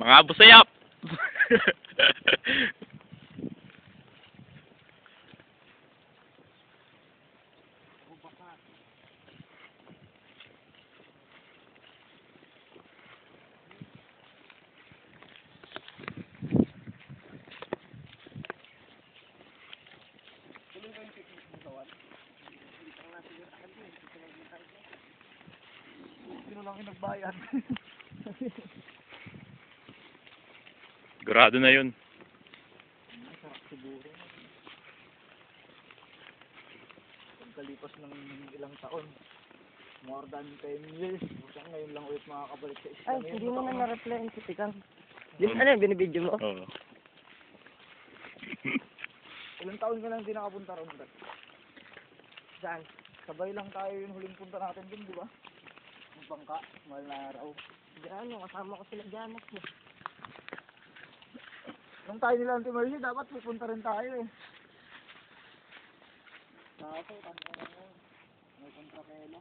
Mga busayap! Sino lang yung nagbayad? Sigurado na yun. Sarap siguro. Pagkalipas ng ilang taon, more than 10 years, bukang ngayon lang ulit makakabalik sa isla. Ay, hindi mo na na-reply yung titigang. Ano yung binibidyo mo? Oo. Ilang taon ka lang hindi nakapunta ron. Saan? Sabay lang tayo yung huling punta natin dun, di ba? Ang bangka, mahal na araw. Diyan, kasama ko sila dyan. Nung tayo nila Auntie Mercy, dapat pupunta rin tayo eh. Kaso, tanda na yun. May kontrapela.